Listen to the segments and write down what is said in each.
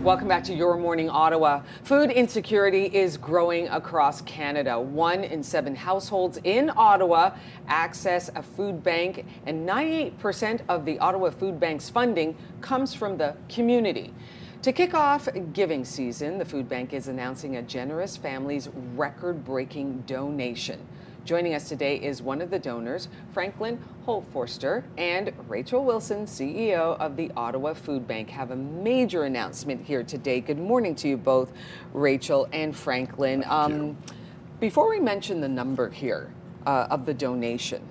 Welcome back to Your Morning Ottawa. Food insecurity is growing across Canada. 1 in 7 households in Ottawa access a food bank, and 98% of the Ottawa Food Bank's funding comes from the community. To kick off giving season, the food bank is announcing a generous family's record-breaking donation. Joining us today is one of the donors, Franklin Holtforster, and Rachel Wilson, CEO of the Ottawa Food Bank, have a major announcement here today. Good morning to you both, Rachel and Franklin. Before we mention the number here of the donation,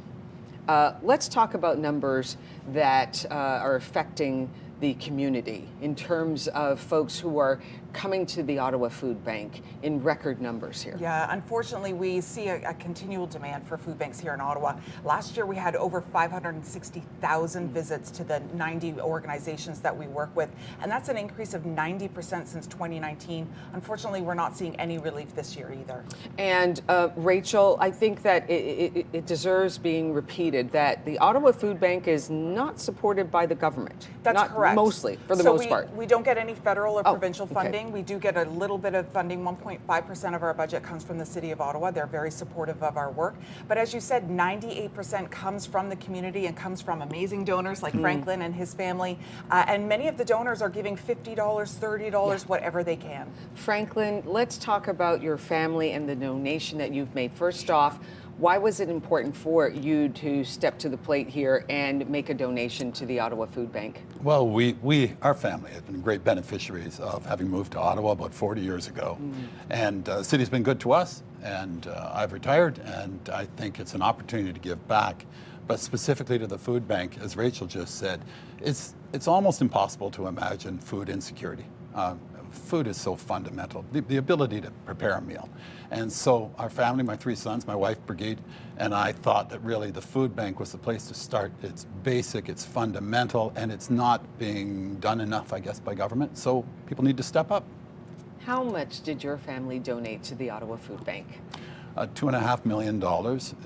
let's talk about numbers that are affecting the community in terms of folks who are coming to the Ottawa Food Bank in record numbers here. Yeah, unfortunately, we see a continual demand for food banks here in Ottawa. Last year, we had over 560,000 visits to the 90 organizations that we work with, and that's an increase of 90% since 2019. Unfortunately, we're not seeing any relief this year either. And Rachel, I think that it deserves being repeated that the Ottawa Food Bank is not supported by the government. That's correct. Mostly, for the most part. We don't get any federal or provincial funding. Okay. We do get a little bit of funding. 1.5% of our budget comes from the City of Ottawa. They're very supportive of our work. But as you said, 98% comes from the community and comes from amazing donors like Franklin and his family. And many of the donors are giving $50, $30, whatever they can. Franklin, let's talk about your family and the donation that you've made. First off, why was it important for you to step to the plate here and make a donation to the Ottawa Food Bank? Well, our family has been great beneficiaries of having moved to Ottawa about 40 years ago. And the city's been good to us, and I've retired, and I think it's an opportunity to give back. But specifically to the food bank, as Rachel just said, it's almost impossible to imagine food insecurity. Food is so fundamental, the ability to prepare a meal. And so our family, my 3 sons, my wife, Brigitte, and I thought that really the food bank was the place to start. It's basic, it's fundamental, and it's not being done enough, I guess, by government. So people need to step up. How much did your family donate to the Ottawa Food Bank? $2.5 million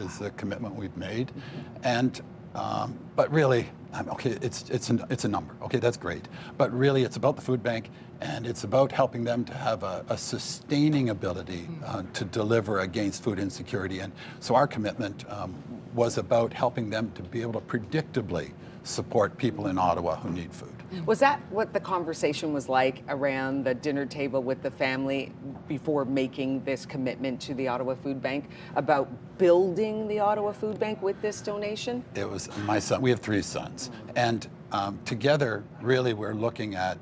is the commitment we've made. And but really, okay, it's a number. Okay, that's great. But really, it's about the food bank, and it's about helping them to have a sustaining ability to deliver against food insecurity. And so our commitment was about helping them to be able to predictably support people in Ottawa who need food. Was that what the conversation was like around the dinner table with the family before making this commitment to the Ottawa Food Bank about building the Ottawa Food Bank with this donation? It was my son. We have 3 sons. And together, really, we're looking at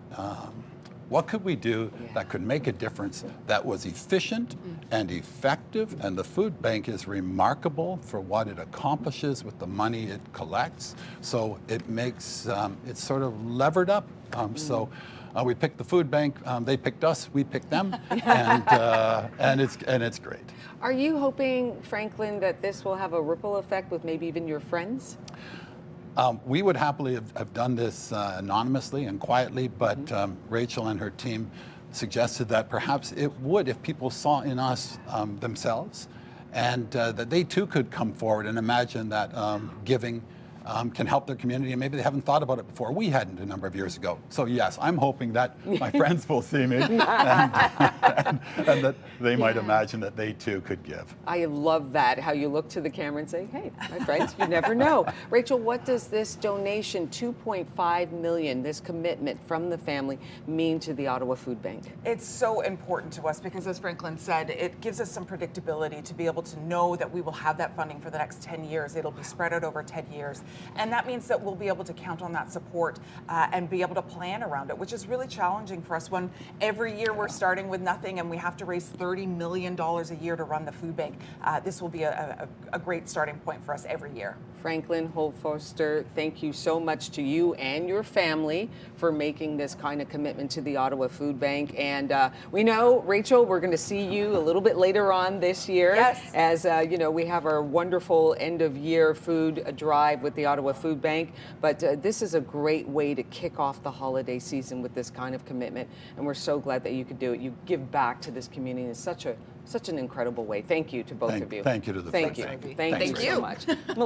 what could we do that could make a difference that was efficient and effective, and the food bank is remarkable for what it accomplishes with the money it collects. So it makes, it's sort of levered up. So we picked the food bank, they picked us, we picked them, and it's great. Are you hoping, Franklin, that this will have a ripple effect with maybe even your friends? We would happily have done this anonymously and quietly, but Rachel and her team suggested that perhaps it would if people saw in us themselves, and that they too could come forward and imagine that giving can help their community, and maybe they haven't thought about it before. We hadn't a number of years ago. So yes, I'm hoping that my friends will see me and that they might imagine that they too could give. I love that, how you look to the camera and say, hey, my friends, you never know. Rachel, what does this donation, $2.5 million, this commitment from the family, mean to the Ottawa Food Bank? It's so important to us because, as Franklin said, it gives us some predictability to be able to know that we will have that funding for the next 10 years. It'll be spread out over 10 years. And that means that we'll be able to count on that support and be able to plan around it, which is really challenging for us when every year we're starting with nothing and we have to raise $30 million a year to run the food bank. This will be a great starting point for us every year. Franklin Holtforster, thank you so much to you and your family for making this kind of commitment to the Ottawa Food Bank. And we know, Rachel, we're going to see you a little bit later on this year. Yes. As you know, we have our wonderful end of year food drive with the Ottawa Food Bank. But this is a great way to kick off the holiday season with this kind of commitment. And we're so glad that you could do it. You give back to this community in such an incredible way. Thank you to both of you. Thank you to the Thank Food you. Bank. Thank you so much.